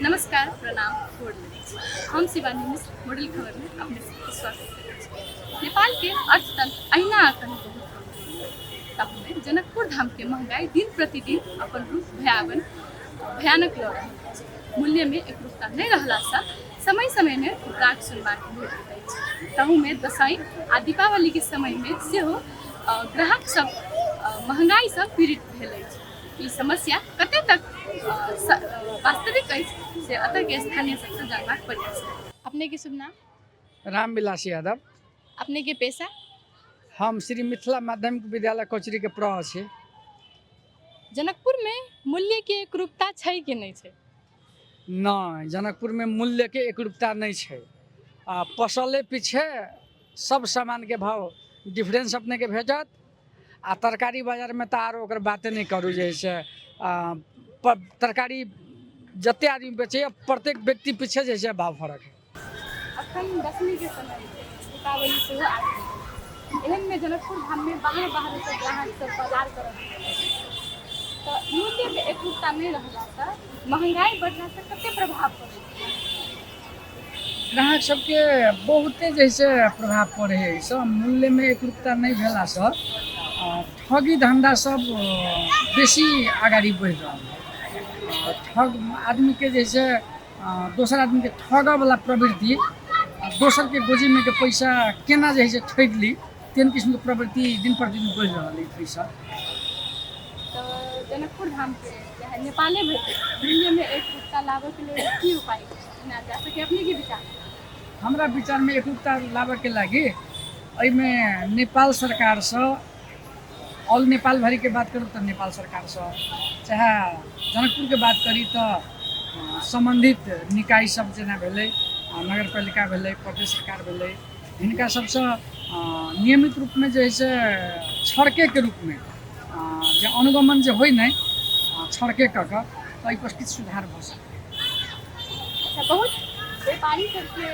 नमस्कार, प्रणाम, गोड हम शिवानी मिश्र मॉडल खबर में अपने सबके स्वागत करते हैं। नेपाल के अर्थतंत्र अहिना आकन बहुत कम में जनकपुर धाम के महंगाई दिन प्रतिदिन अपन रूप भयानक लग रहा है। मूल्य में एकरूपता नहीं रहला सा समय समय में राग सुनबार भेट तहू में दशई आ दीपावली के समय में सेहो ग्राहक सब महंगाई से पीड़ित भेल अछि। ई समस्या कते तक वास्तविक अछि से अतर के स्थानीय सबसे जानबाक प्रयास है। अपने के शुभ नाम? रामविलास यादव। अपने के पेशा? हम श्री मिथिला माध्यमिक विद्यालय कोचरी के प्र छे। जनकपुर में मूल्य के एकरूपता छै कि नहीं छै? नहीं, जनकपुर में मूल्य के एकरूपता नहीं छै। पसले पीछे सब सामान के भाव डिफरेंस अपने के भेजत। आ तरकारी बाजार में तो आरो ओकर बातें नहीं करू। जैसे तरकारी जते आदमी बेचे प्रत्येक व्यक्ति पीछे जैसे भाव फर्क है। अखन दशमी के समय दीपावली से एहन में जनकपुर धाम में बाहर से ग्राहक सब बाजार करत तो मूल्य के एकरूपता नहीं रहला सा महंगाई बढ़ला से कते प्रभाव पड़े? ग्राहक सबके बहुते जैसे प्रभाव पड़े है। सब मूल्य में एकरूपता नहीं भेला से ठगी धंधा सब बेसी आगाड़ी बढ़ रहा है। ठग आदमी के जैसे दोसर आदमी के ठगा वाला प्रवृत्ति, दोसर के गोजी में के पैसा केना जैसे ठग ली तेन किस्म के प्रवृत्ति दिन प्रतिदिन बढ़ रहा है। पैसा तो जनकपुर धाम के चाहे नेपाले में मूल्य में एकरूपता लावे के लिए की उपाय ना जा सके? अपने के विचार? हमरा विचार में एकरूपता लावे के लागी में नेपाल सरकार से ऑल नेपाल भरी के बात करूँ तो नेपाल सरकार से, चाहे जनकपुर के बात करी तो संबंधित निकाय सब जना भेले, नगर पालिका भेले, प्रदेश सरकार भेले, इनका सबसे नियमित रूप में जैसे छड़के के रूप में जो अनुगमन जो हो नहीं छड़के कक तो एहि पर किछु सुधार भ सके। अच्छा, बहुत व्यापारी सबके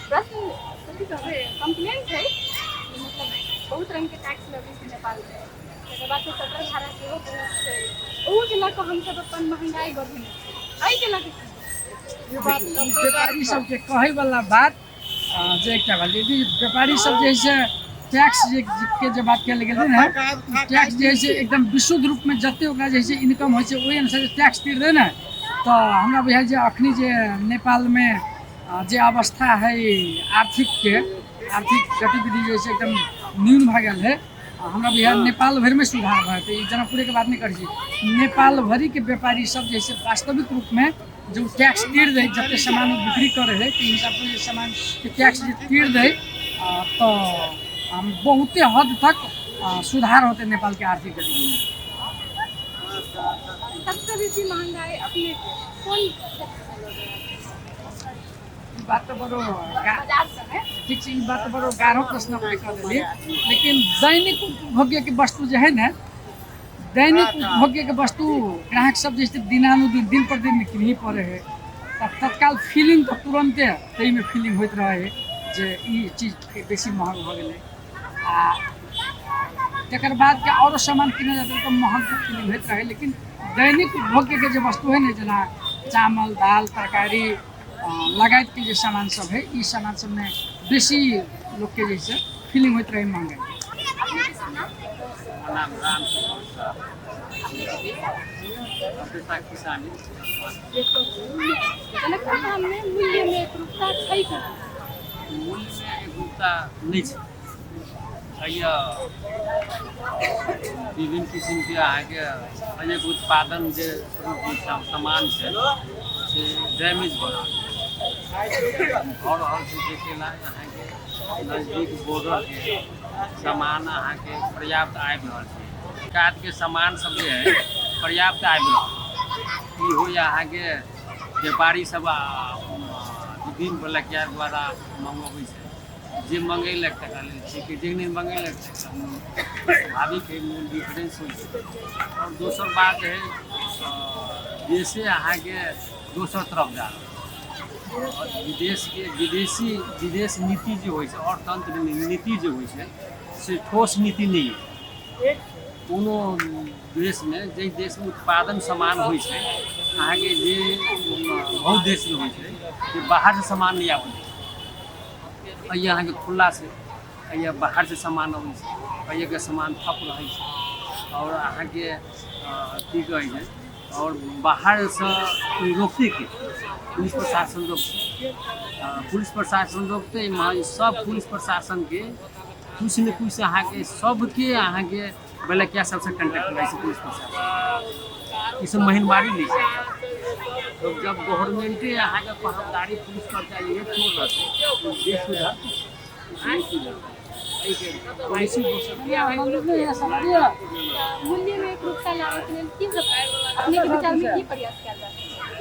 प्रश्न कथी कहबे कंप्लेंट है कि मतलब बहुत रंग के टैक्स लगे छै नेपाल में, तकर बाद 17 धारा सेहो बहुत छै, ओहू के लऽ हम सब अपन महंगाई बढ़ेने छै। एहि के लऽ ये बात व्यापारी सबके कहे वाला बात जे एकटा बात यदि व्यापारी सब जैसे टैक्स के जो बात कल गेल है, टैक्स जैसे एकदम विशुद्ध रूप में जते ओकरा जैसे इनकम हो वही अनुसार टैक्स तीर दे ना तो हमरा बुझाइ जे अखनी जे नेपाल में जे अवस्था है आर्थिक गतिविधि जैसे एकदम न्यून भ गल है। हमरा बुझाइ नेपाल भर में सुधार भए जनकपुर के बात नहीं कर नेपाल भरी के व्यापारी सब जैसे वास्तविक रूप में जो टैक्स तीर दे जते सामान बिक्री करे है तो हिसाब से सामान के टैक्स तीर दे तो बहुते हद तक सुधार होते नेपाल के आर्थिक गतिविधि में। सबसे बेसी महंगाई अपने कौन बात तो बड़ो बाजार समय ठीक से बात तो बड़ो गाढ़ो प्रश्न कर दिली। लेकिन दैनिक उपभोग्य के वस्तु जो है ना, दैनिक उपभोग्य के वस्तु ग्राहक सब जैसे दिनानुदिन दिन पर दिन किनी पड़े है तत्काल फीलिंग तो तुरंते तई में फीलिंग होत रहे है जे ई चीज के बेसी महंग हो गए। तकर बाद के और सामान किने जाते तो महंग फीलिंग होत रहे। लेकिन दैनिक उपभोग्य के जो वस्तु है ना जना चावल दाल तरकारी लगायत के जो सामान सब है इस सामान सब में बेसी लोग के जैसे फीलिंग होत रहे महंगाई। जनकपुर धाम में मूल्य में एकरूपता छै कि मूल्य में एकरूपता नहीं छै। विभिन्न किस्म के अहाँ के अनेक उत्पादन जे सामान छै से डैमेज भ रहल छै। देखेला यहाँ के नजदीक बॉर्डर के सामान अहाँ के पर्याप्त आबि रहल छै। काट के सामान सब जे है पर्याप्त आबि रहल ई हो यहाँ के व्यापारी सब विभिन्न ब्लैकियर द्वारा मंगवाबै छै। जे मंगेलक तकरा लेल ठीक है, जे नहीं मंगेलक स्वाभाविक है मूल डिफरेंस हो। और दोसर बात है जैसे अहाँ के दोसर तरफ जा और विदेश नीति जो हो अर्थतंत्र नीति जो हो से ठोस नीति नहीं है। कोनो देश में जे देश में उत्पादन सामान होइ छै अहाँके जे बहुत देश में होइ छै जे बाहर से सामान नहीं आबै छै अहाँके खुला से बाहर से सामान अबै छै के सामान ठप रहै छै और अहाँके की कहै छै और बाहर से रोकते के पुलिस प्रशासन रोकते पुलिस प्रशासन रोकते सब पुलिस प्रशासन के कुछ न कुछ अहाँके सबके अहाँके बलकिया सबसे कंटेक्ट रहै छै पुलिस प्रशासन ई सब महिनबारी लै छै तो जब गवर्नमेंटे अहाँके पहरेदारी पुलिस करता ये छोड़ रहते तो देश सुधर मूल्य में एकरूपता लाने के लिए की अपने के विचार में की प्रयास किया जा सकता है?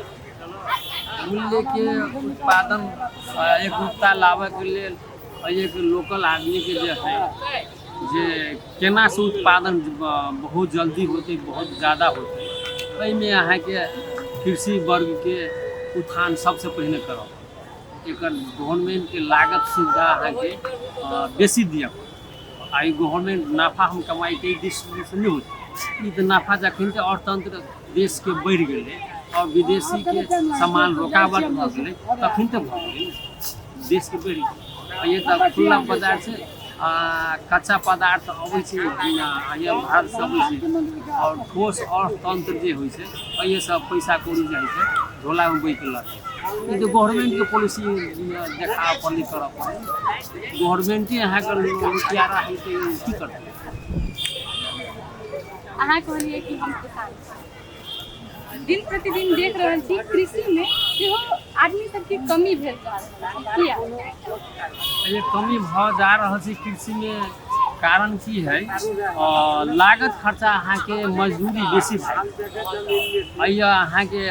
मूल्य के उत्पादन एकरूपता लाबे के लेल एक लोकल आदमी के जे है जे केना से उत्पादन बहुत जल्दी होते बहुत ज़्यादा होते में अहाँ के कृषि वर्ग के उत्थान सबसे पहले करब एक गवर्नमेंट के लागत सुविधा अहाँ के बेसी दिया आ गवर्नमेंट नाफा हम कमाई के डिस्ट्रीब्यूशन नहीं होती तो नाफा जखन के अर्थतंत्र देश के बढ़ गए और विदेशी के सामान रोकावट भ गए तखन तक भ गए देश के बढ़ गए ये तो खुला बाजार से कच्चा पदार्थ अबै छै भारत से अबै छै और ठोस अर्थतंत्र जे होइ छै ये सब पैसा कौड़ी जाइ छै झोला में बैठ लग ये तो गवर्नमेंट के पॉलिसी देखा पड़ली करऽ पड़े गवर्नमेंटे अहाँ के रुपया है तो की करते अहाँ कहलिए कि हम किसान दिन प्रतिदिन देख रहल छी कृषि में सेहो आदमी सबके कमी भेल जा रहल है ये कमी भ जा रहल छै कृषि में कारण की है लागत खर्चा अहाँ के मजदूरी बेसी भाई अहाँ के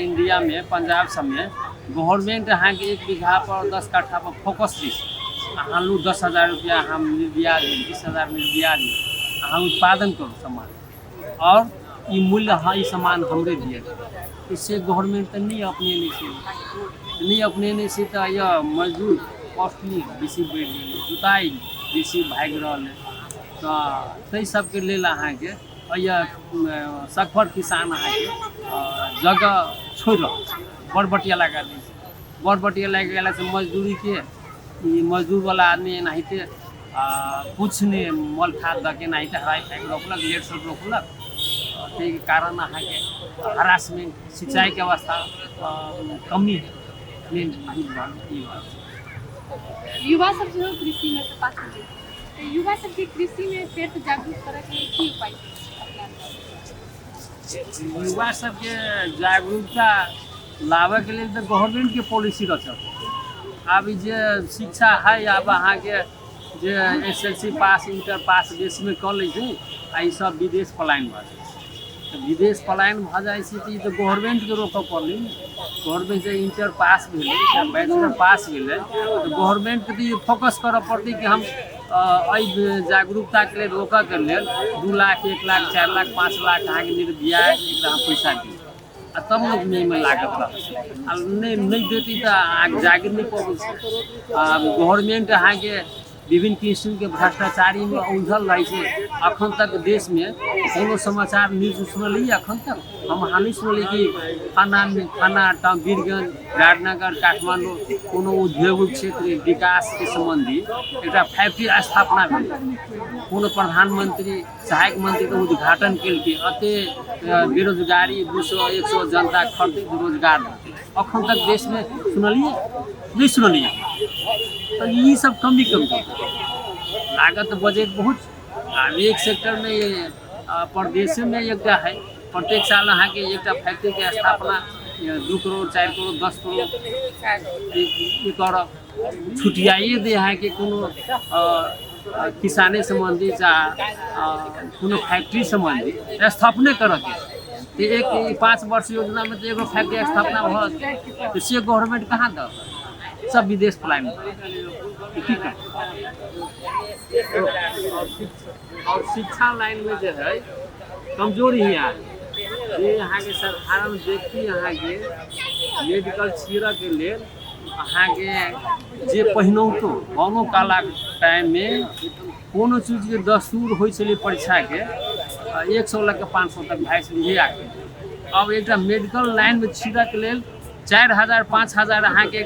इंडिया में पंजाब सब में गवर्नमेंट अहाँ के 1 बीघा पर 10 कट्ठा पर फोकस दी अहाँ लू 10,000 रुपया हम निर्दिया दी 20,000 निर्दिया दी अहाँ उत्पादन करो सामान और ये मूल्य हाँ ये सामान हमरे दिए इससे गवर्नमेंट तो नहीं अपने से तो यह मजदूर कॉस्टली बेसी बढ़ गई जुताई बेसी भाग रहा है तो तै सबके लेल अहाँ के सकभर किसान अहाँ के जगह छोड़ बड़बटिया लगा दी बड़बटिया लगा गेला से मजदूरी के मजदूर वाला आदमी एनाहिते कुछ ने मल खाद दे के एनाहिते हराई खाई रोकलक लेट सब रोकलक के कारण अहाँ के हरासमेंट सिंचाई के अवस्था कमी युवा सब जो कृषि में से पास हो तो युवा सब के कृषि में फिर से जागरूक करे के लिए की उपाय युवा सब के जागरूकता लावे के लिए तो गवर्नमेंट के पॉलिसी रखब अब जे शिक्षा है अब अहाँ के जे SSLC पास इंटर पास देश में कर लै छै आ सब विदेश पलायन भ जाए विदेश पलायन भ जाए तो गवर्नमेंट के रोकऽ पड़लै गवर्नमेंट से इंटर पास भेलै या बैचलर पास भेलै तो गवर्नमेंट के तो फोकस करऽ पड़तै कि हम जागरूकता के लिए रोकऽ के लेल 2 लाख 1 लाख 4 लाख 5 लाख अहाँ के निर्दिया एकरा पैसा दी आ तब लोग में लागत रह नहीं देती तो अहाँ जागिर नहीं पबै गवर्नमेंट अहाँ के विभिन्न किस्म के भ्रष्टाचारी में उलझल रही है अखन तक देश में कोनो समाचार न्यूज सुनली अखन तक हम हानि सुनली कि थाना बीरगंज राजनगर काठमांडू कोनो उद्योग क्षेत्र विकास के संबंधी एक फैक्ट्री स्थापना भेल कोनो प्रधानमंत्री सहायक मंत्री के उद्घाटन के अते बेरोजगारी 200-100 जनता खर्च रोजगार अखन तक देश में सुनलिए नहीं सुनलिए तो ये सब कमी लागत बजट बहुत एक सेक्टर में प्रदेश में एक है प्रत्येक साल अहाँ के एक फैक्ट्री के स्थापना 2 करोड़ 4 करोड़ 10 करोड़ कर छुटियाइए दे अहाँ के कोनो किसाने संबंधी चाहे कोनो फैक्ट्री संबंधी स्थापने करके एक 5 वर्ष योजना में तो एगो फैक्ट्री स्थापना भऽ तो से गवर्नमेंट कहाँ द सब विदेश पलायन ठीक है और शिक्षा लाइन में जो है कमजोरी ही है ये यहाँ के साधारण व्यक्ति यहाँ के मेडिकल छीरऽ के लेल अहाँ के जे पहिनौतो कोनो काला टाइम में कोनो चीज के दस्तूर होइ छलै परीक्षा के 100 लग के 500 तक भैंस भी आके अब एक मेडिकल लाइन में छीड़क के लेल 4000 5000 अहाँ के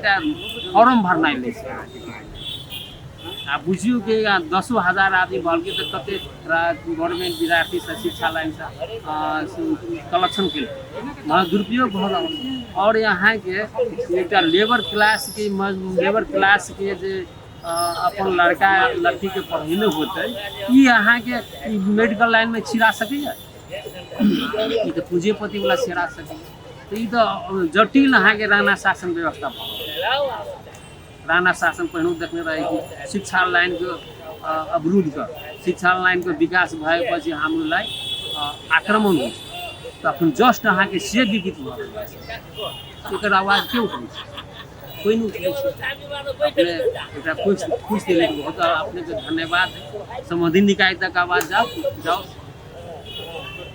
फॉर्म भरनाइ लै छै आ बुझियो कि 10,000 आदमी भल के तऽ कते गवर्नमेंट विद्यार्थी से शिक्षा लाइन से कलेक्शन के दुरुपयोग भऽ रहल और यहाँ के एक लेबर क्लास के जे अपन लड़का लड़की के पढ़ेने होते ई अहाँ के मेडिकल लाइन में छिड़ा सकैया ई तऽ पूंजीपति वाला छिड़ा सकैया तो ई तो जटिल अहाँ के राणा शासन व्यवस्था भऽ राणा शासन पहिने देखने रहे कि शिक्षा लाइन के अवरुद्ध कर शिक्षा लाइन के विकास भएपछि हामीलाई आक्रमण हुन्छ तखन जस्ट अहाँ के से विकसित भऽ रहल छै एकर आवाज के उठबै छै कोई नहीं उठबै छै अपने एकरा कुछ देले बहुत अपने के धन्यवाद संबंधित निकाय तक आवाज जाओ